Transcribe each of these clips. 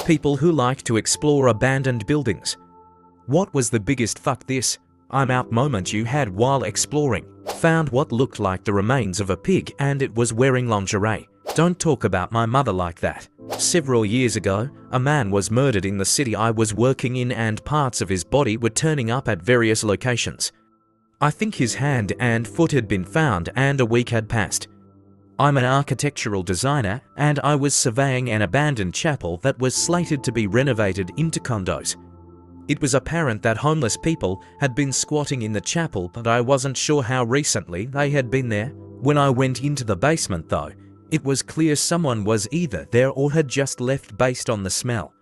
People who like to explore abandoned buildings. What was the biggest fuck this, I'm out moment you had while exploring? Found what looked like the remains of a pig and it was wearing lingerie. Don't talk about my mother like that. Several years ago, a man was murdered in the city I was working in and parts of his body were turning up at various locations. I think his hand and foot had been found and a week had passed. I'm an architectural designer and I was surveying an abandoned chapel that was slated to be renovated into condos. It was apparent that homeless people had been squatting in the chapel, but I wasn't sure how recently they had been there. When I went into the basement though, it was clear someone was either there or had just left based on the smell.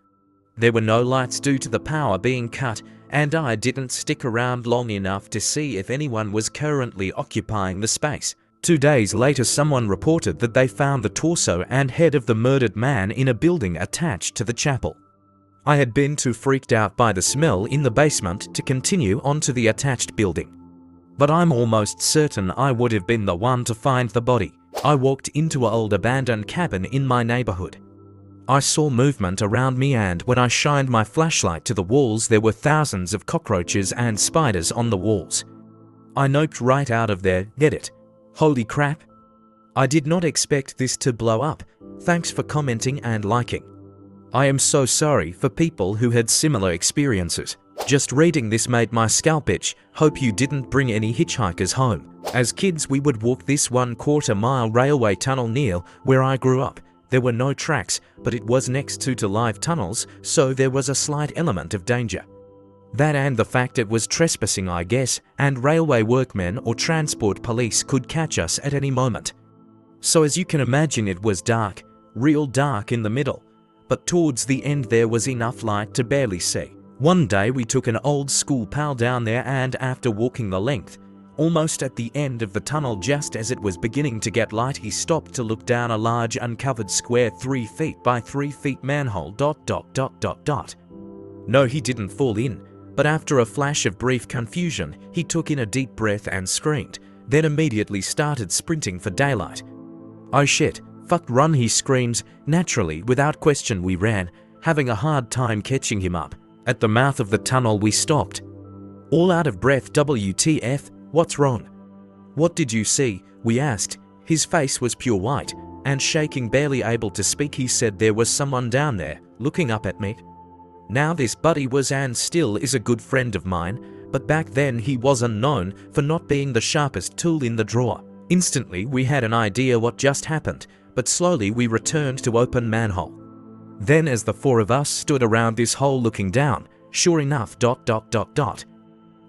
There were no lights due to the power being cut, and I didn't stick around long enough to see if anyone was currently occupying the space. 2 days later, someone reported that they found the torso and head of the murdered man in a building attached to the chapel. I had been too freaked out by the smell in the basement to continue onto the attached building. But I'm almost certain I would have been the one to find the body. I walked into an old abandoned cabin in my neighborhood. I saw movement around me and when I shined my flashlight to the walls there were thousands of cockroaches and spiders on the walls. I noped right out of there, get it? Holy crap. I did not expect this to blow up. Thanks for commenting and liking. I am so sorry for people who had similar experiences. Just reading this made my scalp itch. Hope you didn't bring any hitchhikers home. As kids we would walk this 1/4 mile railway tunnel near where I grew up. There were no tracks, but it was next to live tunnels, so there was a slight element of danger. That and the fact it was trespassing I guess, and railway workmen or transport police could catch us at any moment. So as you can imagine it was dark, real dark in the middle. But towards the end there was enough light to barely see. One day we took an old school pal down there and after walking the length, almost at the end of the tunnel just as it was beginning to get light he stopped to look down a large uncovered square 3 feet by 3 feet manhole ... No, he didn't fall in, but after a flash of brief confusion he took in a deep breath and screamed, then immediately started sprinting for daylight. Oh shit. Fuck run, he screams. Naturally, without question we ran, having a hard time catching him up. At the mouth of the tunnel we stopped. All out of breath. WTF, what's wrong? What did you see? We asked. His face was pure white, and shaking, barely able to speak, he said there was someone down there, looking up at me. Now this buddy was and still is a good friend of mine, but back then he was unknown for not being the sharpest tool in the drawer. Instantly we had an idea what just happened, but slowly we returned to open manhole. Then as the 4 of us stood around this hole looking down, sure enough ...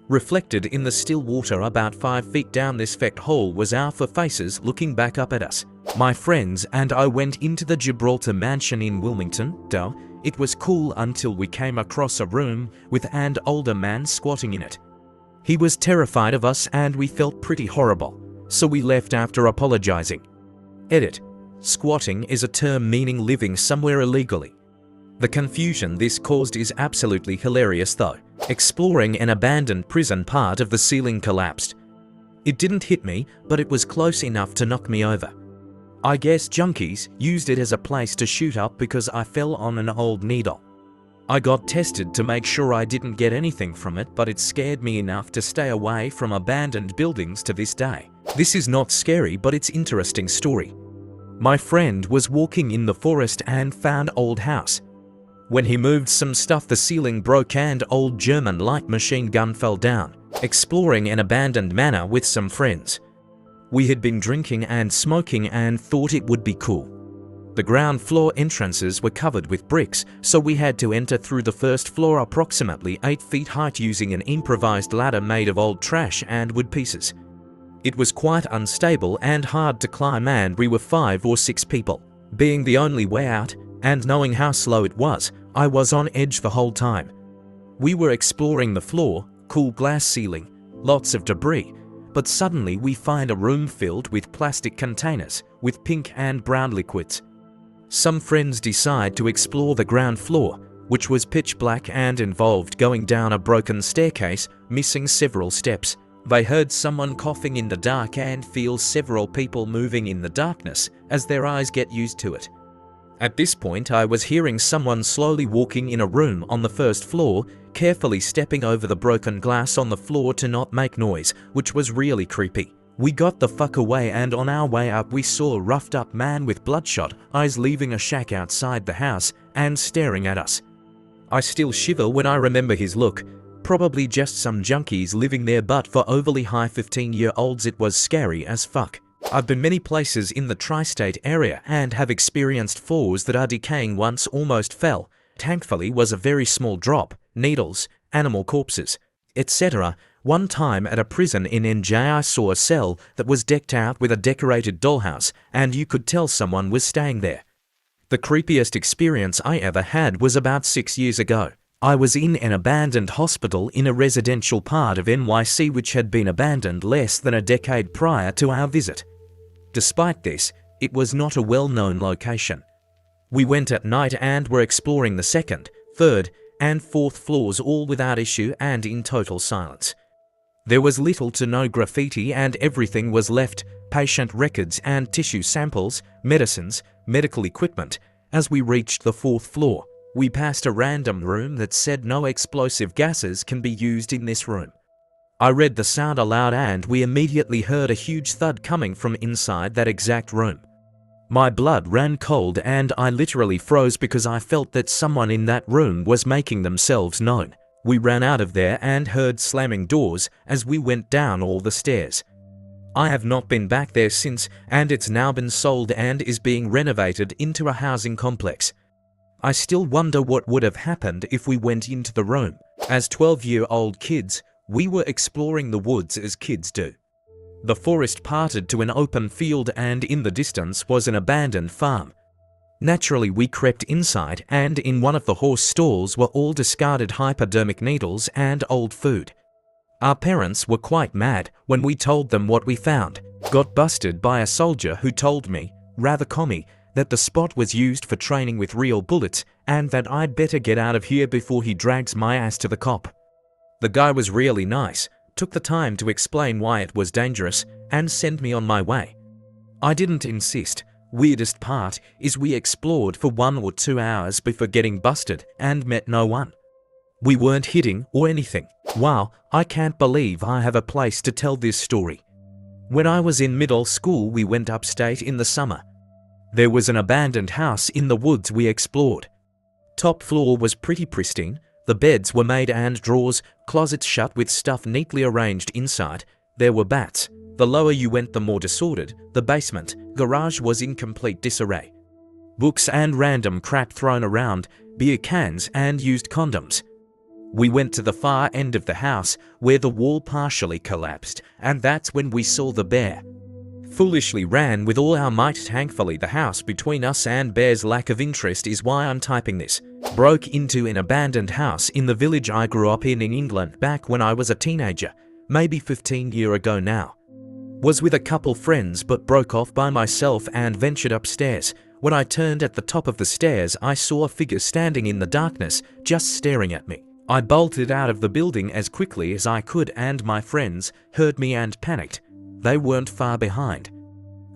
Reflected in the still water about 5 feet down this fecked hole was our 4 faces looking back up at us. My friends and I went into the Gibraltar mansion in Wilmington. It was cool until we came across a room with an older man squatting in it. He was terrified of us and we felt pretty horrible, so we left after apologizing. Edit. Squatting is a term meaning living somewhere illegally. The confusion this caused is absolutely hilarious though. Exploring an abandoned prison, part of the ceiling collapsed. It didn't hit me, but it was close enough to knock me over. I guess junkies used it as a place to shoot up because I fell on an old needle. I got tested to make sure I didn't get anything from it, but it scared me enough to stay away from abandoned buildings to this day. This is not scary, but it's interesting story. My friend was walking in the forest and found old house. When he moved some stuff the ceiling broke and old German light machine gun fell down. Exploring an abandoned manor with some friends. We had been drinking and smoking and thought it would be cool. The ground floor entrances were covered with bricks, so we had to enter through the first floor approximately 8 feet height using an improvised ladder made of old trash and wood pieces. It was quite unstable and hard to climb and we were 5 or 6 people. Being the only way out, and knowing how slow it was, I was on edge the whole time. We were exploring the floor, cool glass ceiling, lots of debris, but suddenly we find a room filled with plastic containers with pink and brown liquids. Some friends decide to explore the ground floor, which was pitch black and involved going down a broken staircase, missing several steps. They heard someone coughing in the dark and feel several people moving in the darkness as their eyes get used to it. At this point, I was hearing someone slowly walking in a room on the first floor, carefully stepping over the broken glass on the floor to not make noise, which was really creepy. We got the fuck away, and on our way up we saw a roughed up man with bloodshot eyes leaving a shack outside the house and staring at us. I still shiver when I remember his look. Probably just some junkies living there, but for overly high 15-year-olds it was scary as fuck. I've been many places in the tri-state area and have experienced floors that are decaying. Once almost fell. Thankfully was a very small drop, needles, animal corpses, etc. One time at a prison in NJ I saw a cell that was decked out with a decorated dollhouse, and you could tell someone was staying there. The creepiest experience I ever had was about 6 years ago. I was in an abandoned hospital in a residential part of NYC which had been abandoned less than a decade prior to our visit. Despite this, it was not a well-known location. We went at night and were exploring the second, third, and fourth floors all without issue and in total silence. There was little to no graffiti and everything was left: patient records and tissue samples, medicines, medical equipment. As we reached the fourth floor, we passed a random room that said no explosive gases can be used in this room. I read the sound aloud and we immediately heard a huge thud coming from inside that exact room. My blood ran cold and I literally froze because I felt that someone in that room was making themselves known. We ran out of there and heard slamming doors as we went down all the stairs. I have not been back there since, and it's now been sold and is being renovated into a housing complex. I still wonder what would have happened if we went into the room. As 12-year-old kids, we were exploring the woods as kids do. The forest parted to an open field and in the distance was an abandoned farm. Naturally, we crept inside, and in one of the horse stalls were all discarded hypodermic needles and old food. Our parents were quite mad when we told them what we found. Got busted by a soldier who told me, rather commie, that the spot was used for training with real bullets and that I'd better get out of here before he drags my ass to the cop. The guy was really nice, took the time to explain why it was dangerous, and sent me on my way. I didn't insist. Weirdest part is we explored for 1 or 2 hours before getting busted and met no one. We weren't hitting or anything. Wow, I can't believe I have a place to tell this story. When I was in middle school, we went upstate in the summer. There was an abandoned house in the woods we explored. Top floor was pretty pristine. The beds were made and drawers, closets shut with stuff neatly arranged inside. There were bats. The lower you went, the more disordered. The basement, garage was in complete disarray. Books and random crap thrown around, beer cans and used condoms. We went to the far end of the house where the wall partially collapsed, and that's when we saw the bear. Foolishly ran with all our might. Thankfully, the house between us and bear's lack of interest is why I'm typing this. Broke into an abandoned house in the village I grew up in England back when I was a teenager, maybe 15 years ago now. Was with a couple friends but broke off by myself and ventured upstairs. When I turned at the top of the stairs, I saw a figure standing in the darkness, just staring at me. I bolted out of the building as quickly as I could and my friends heard me and panicked. They weren't far behind.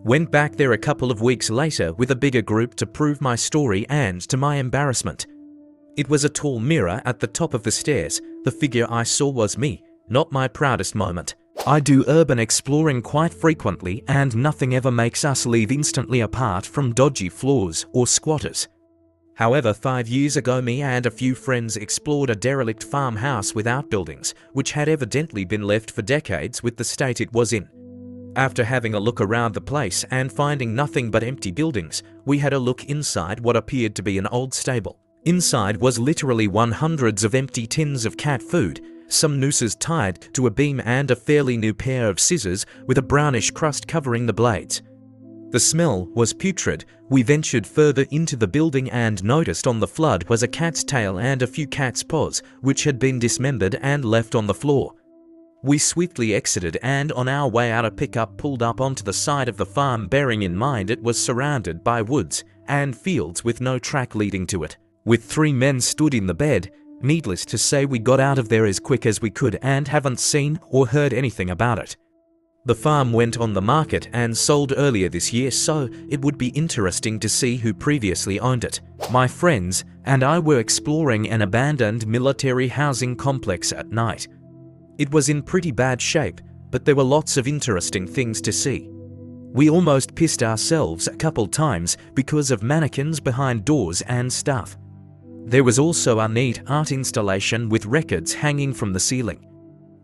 Went back there a couple of weeks later with a bigger group to prove my story, and to my embarrassment, it was a tall mirror at the top of the stairs. The figure I saw was me. Not my proudest moment. I do urban exploring quite frequently and nothing ever makes us leave instantly apart from dodgy floors or squatters. However, 5 years ago, me and a few friends explored a derelict farmhouse with outbuildings, which had evidently been left for decades with the state it was in. After having a look around the place and finding nothing but empty buildings, we had a look inside what appeared to be an old stable. Inside was literally hundreds of empty tins of cat food, some nooses tied to a beam and a fairly new pair of scissors with a brownish crust covering the blades. The smell was putrid. We ventured further into the building and noticed on the flood was a cat's tail and a few cat's paws, which had been dismembered and left on the floor. We swiftly exited, and on our way out, a pickup pulled up onto the side of the farm, bearing in mind it was surrounded by woods and fields with no track leading to it. With 3 men stood in the bed. Needless to say, we got out of there as quick as we could and haven't seen or heard anything about it. The farm went on the market and sold earlier this year, so it would be interesting to see who previously owned it. My friends and I were exploring an abandoned military housing complex at night. It was in pretty bad shape, but there were lots of interesting things to see. We almost pissed ourselves a couple times because of mannequins behind doors and stuff. There was also a neat art installation with records hanging from the ceiling.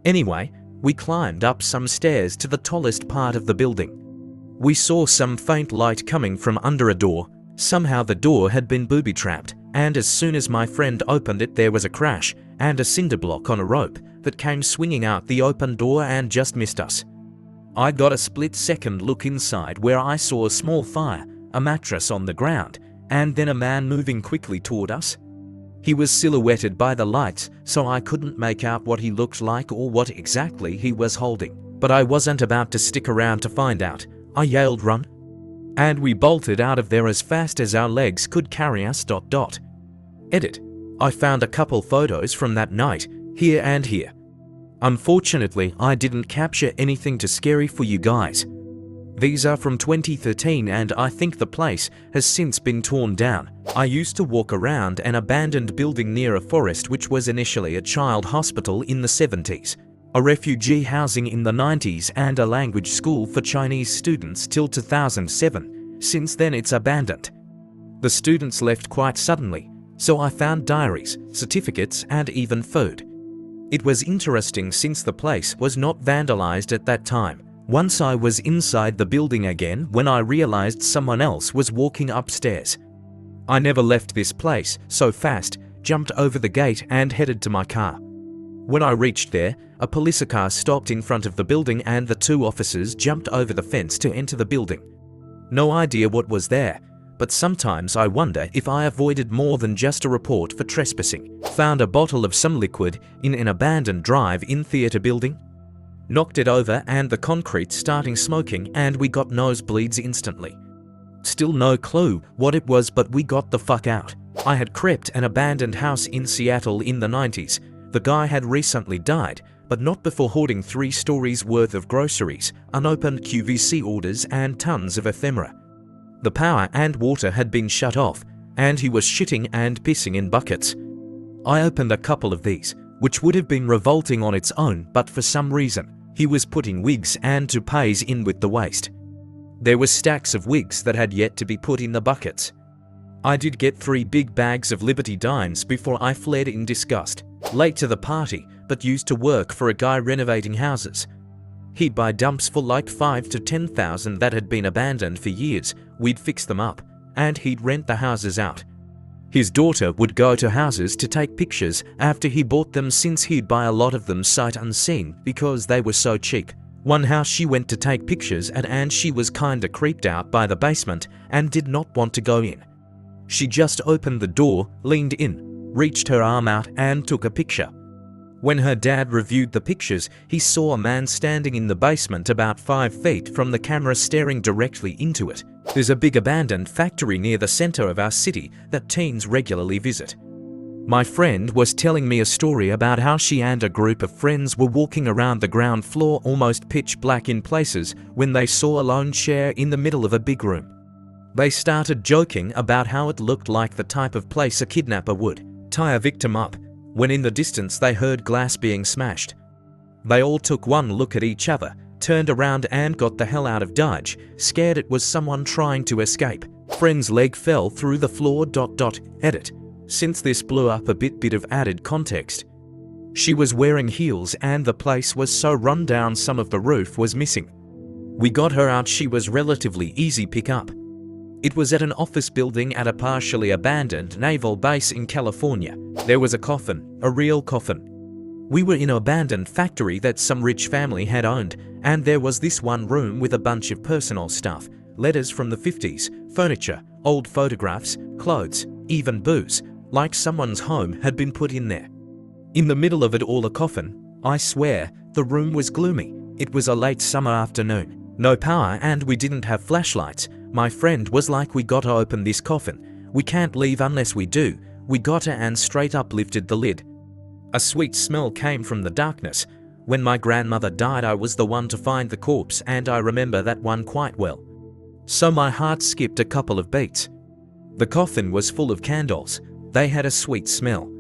Anyway, we climbed up some stairs to the tallest part of the building. We saw some faint light coming from under a door. Somehow the door had been booby-trapped, and as soon as my friend opened it, there was a crash and a cinder block on a rope that came swinging out the open door and just missed us. I got a split-second look inside where I saw a small fire, a mattress on the ground, and then a man moving quickly toward us. He was silhouetted by the lights, so I couldn't make out what he looked like or what exactly he was holding. But I wasn't about to stick around to find out. I yelled, "Run!" And we bolted out of there as fast as our legs could carry us. Edit. I found a couple photos from that night, here and here. Unfortunately, I didn't capture anything too scary for you guys. These are from 2013 and I think the place has since been torn down. I used to walk around an abandoned building near a forest which was initially a child hospital in the 70s, a refugee housing in the 90s and a language school for Chinese students till 2007. Since then it's abandoned. The students left quite suddenly, so I found diaries, certificates and even food. It was interesting since the place was not vandalized at that time. Once I was inside the building again when I realized someone else was walking upstairs. I never left this place so fast, jumped over the gate and headed to my car. When I reached there, a police car stopped in front of the building and the two officers jumped over the fence to enter the building. No idea what was there, but sometimes I wonder if I avoided more than just a report for trespassing. Found a bottle of some liquid in an abandoned drive-in theater building. Knocked it over and the concrete starting smoking and we got nosebleeds instantly. Still no clue what it was, but we got the fuck out. I had crept an abandoned house in Seattle in the 90s. The guy had recently died, but not before hoarding 3 stories worth of groceries, unopened QVC orders and tons of ephemera. The power and water had been shut off and he was shitting and pissing in buckets. I opened a couple of these, which would have been revolting on its own, but for some reason, he was putting wigs and toupees in with the waste. There were stacks of wigs that had yet to be put in the buckets. I did get 3 big bags of Liberty Dimes before I fled in disgust. Late to the party, but used to work for a guy renovating houses. He'd buy dumps for like 5,000 to 10,000 that had been abandoned for years. We'd fix them up, and he'd rent the houses out. His daughter would go to houses to take pictures after he bought them, since he'd buy a lot of them sight unseen because they were so cheap. One house she went to take pictures at and she was kinda creeped out by the basement and did not want to go in. She just opened the door, leaned in, reached her arm out and took a picture. When her dad reviewed the pictures, he saw a man standing in the basement about 5 feet from the camera staring directly into it. There's a big abandoned factory near the center of our city that teens regularly visit. My friend was telling me a story about how she and a group of friends were walking around the ground floor almost pitch black in places when they saw a lone chair in the middle of a big room. They started joking about how it looked like the type of place a kidnapper would tie a victim up, when in the distance they heard glass being smashed. They all took one look at each other, turned around and got the hell out of Dodge, scared it was someone trying to escape. Friend's leg fell through the floor. Edit. Since this blew up a bit of added context. She was wearing heels and the place was so run down some of the roof was missing. We got her out. She was relatively easy pick up. It was at an office building at a partially abandoned naval base in California. There was a coffin, a real coffin. We were in an abandoned factory that some rich family had owned, and there was this one room with a bunch of personal stuff, letters from the 50s, furniture, old photographs, clothes, even booze, like someone's home had been put in there. In the middle of it all, a coffin. I swear, the room was gloomy. It was a late summer afternoon. No power and we didn't have flashlights. My friend was like, "We gotta open this coffin. We can't leave unless we do. We gotta," and straight up lifted the lid. A sweet smell came from the darkness. When my grandmother died, I was the one to find the corpse, and I remember that one quite well. So my heart skipped a couple of beats. The coffin was full of candles. They had a sweet smell.